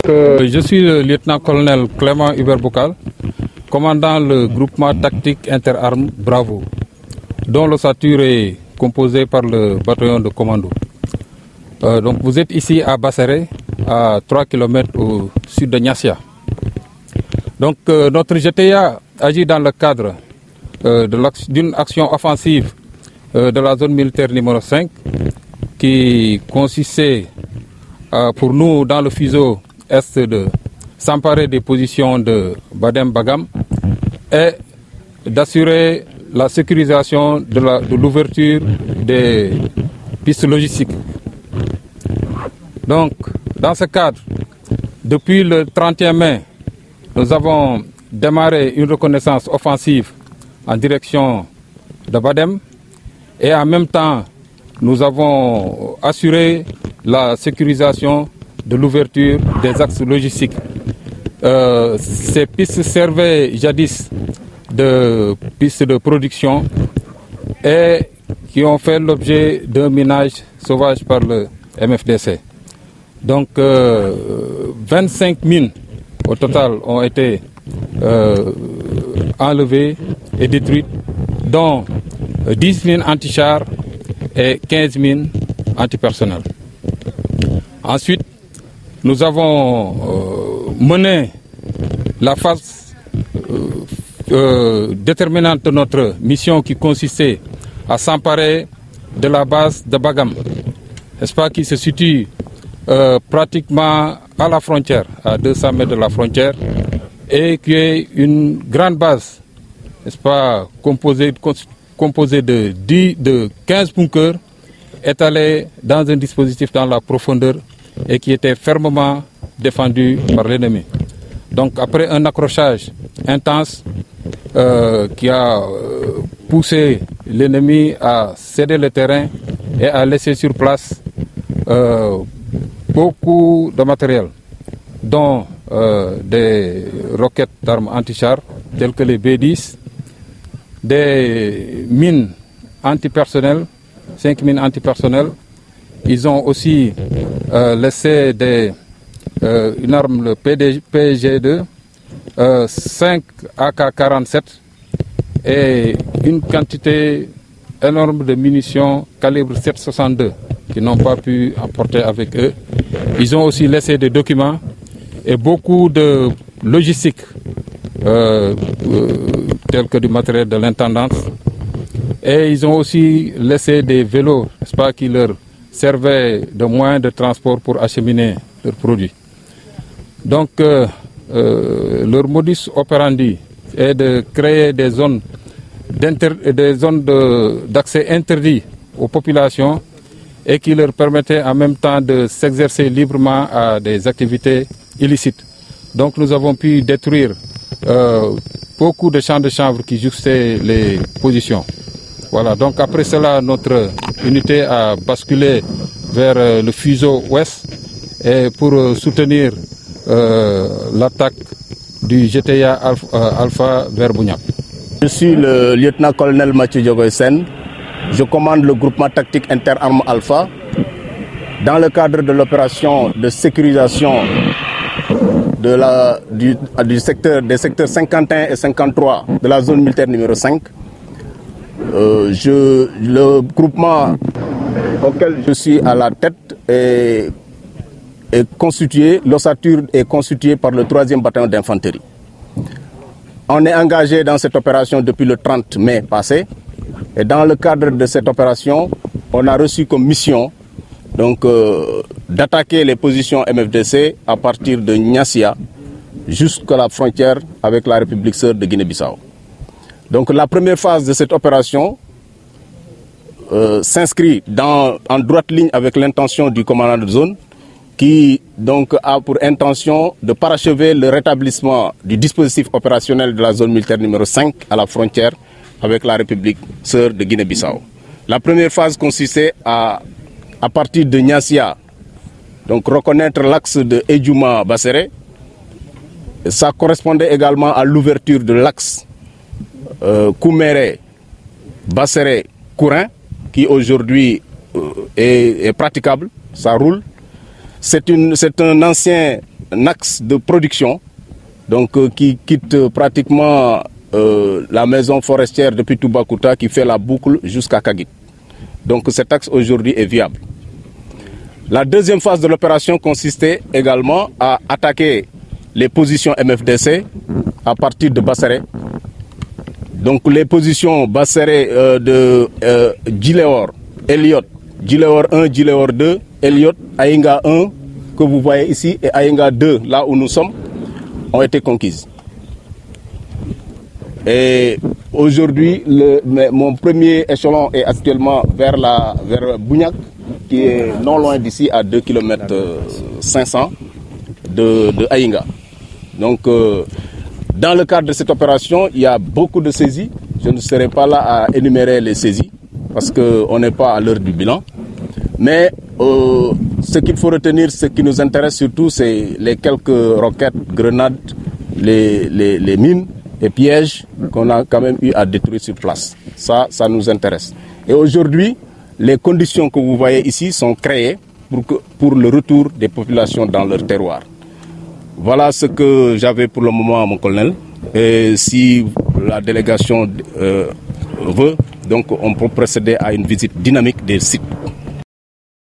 Je suis le lieutenant-colonel Clément Hubert Bocal, commandant le groupement tactique interarmes Bravo, dont l'ossature est composée par le bataillon de commando. Donc vous êtes ici à Basséré, à 3 km au sud de Niassia. Donc notre GTA agit dans le cadre d'une action offensive de la zone militaire numéro 5 qui consistait pour nous dans le fuseau est de s'emparer des positions de Badem-Bagam et d'assurer la sécurisation de l'ouverture des pistes logistiques. Donc, dans ce cadre, depuis le 31 mai, nous avons démarré une reconnaissance offensive en direction de Badem et en même temps, nous avons assuré la sécurisation de l'ouverture des axes logistiques. Ces pistes servaient jadis de pistes de production et qui ont fait l'objet d'un minage sauvage par le MFDC. Donc 25 mines au total ont été enlevées et détruites, dont 10 mines anti-chars et 15 mines antipersonnelles. Ensuite, nous avons mené la phase déterminante de notre mission qui consistait à s'emparer de la base de Bagam, n'est-ce pas, qui se situe pratiquement à la frontière, à 200 mètres de la frontière, et qui est une grande base, n'est-ce pas, composée de 15 bunkers étalés dans un dispositif dans la profondeur et qui était fermement défendu par l'ennemi. Donc après un accrochage intense qui a poussé l'ennemi à céder le terrain et à laisser sur place beaucoup de matériel, dont des roquettes d'armes anti-chars telles que les B-10, des mines antipersonnelles, 5 mines antipersonnelles. Ils ont aussi laissé une arme, le PG2, 5 AK-47 et une quantité énorme de munitions calibre 7,62 qu'ils n'ont pas pu emporter avec eux. Ils ont aussi laissé des documents et beaucoup de logistique, tels que du matériel de l'intendance. Et ils ont aussi laissé des vélos, n'est-ce pas, qui leur servaient de moyen de transport pour acheminer leurs produits. Donc, leur modus operandi est de créer des zones d'accès interdits aux populations et qui leur permettaient en même temps de s'exercer librement à des activités illicites. Donc, nous avons pu détruire beaucoup de champs de chanvre qui jouxtaient les positions. Voilà, donc après cela, notre unité a basculé vers le fuseau ouest et pour soutenir l'attaque du GTA Alpha vers Bouniap. Je suis le lieutenant-colonel Mathieu Diogoy-Sen. Je commande le groupement tactique interarmes Alpha dans le cadre de l'opération de sécurisation des secteurs 51 et 53 de la zone militaire numéro 5. Le groupement auquel je suis à la tête est constitué, l'ossature est constituée par le 3e bataillon d'infanterie. On est engagé dans cette opération depuis le 30 mai passé et dans le cadre de cette opération, on a reçu comme mission d'attaquer les positions MFDC à partir de Niassia jusqu'à la frontière avec la République sœur de Guinée-Bissau. Donc la première phase de cette opération s'inscrit en droite ligne avec l'intention du commandant de zone qui donc a pour intention de parachever le rétablissement du dispositif opérationnel de la zone militaire numéro 5 à la frontière avec la République sœur de Guinée-Bissau. La première phase consistait à partir de Niassia, donc reconnaître l'axe de Edjouma-Basséré. Ça correspondait également à l'ouverture de l'axe Kouméré-Basséré-Kourin qui aujourd'hui est praticable, ça roule. C'est un ancien axe de production donc, qui quitte pratiquement la maison forestière depuis Toubacouta qui fait la boucle jusqu'à Kagit. Donc cet axe aujourd'hui est viable. La deuxième phase de l'opération consistait également à attaquer les positions MFDC à partir de Basséré. Donc les positions Basséré de Djiléor, Elliot, Djiléor 1, Djiléor 2, Elliot, Aïnga 1, que vous voyez ici, et Aïnga 2, là où nous sommes, ont été conquises. Et aujourd'hui, mon premier échelon est actuellement vers Bougnac, qui est non loin d'ici à 2 km 500 de Aïnga. Donc, dans le cadre de cette opération, il y a beaucoup de saisies. Je ne serai pas là à énumérer les saisies parce qu'on n'est pas à l'heure du bilan. Mais ce qu'il faut retenir, ce qui nous intéresse surtout, c'est les quelques roquettes, grenades, les mines et pièges qu'on a quand même eu à détruire sur place. Ça nous intéresse. Et aujourd'hui, les conditions que vous voyez ici sont créées pour le retour des populations dans leur terroir. Voilà ce que j'avais pour le moment, mon colonel. Et si la délégation veut, donc on peut procéder à une visite dynamique des sites.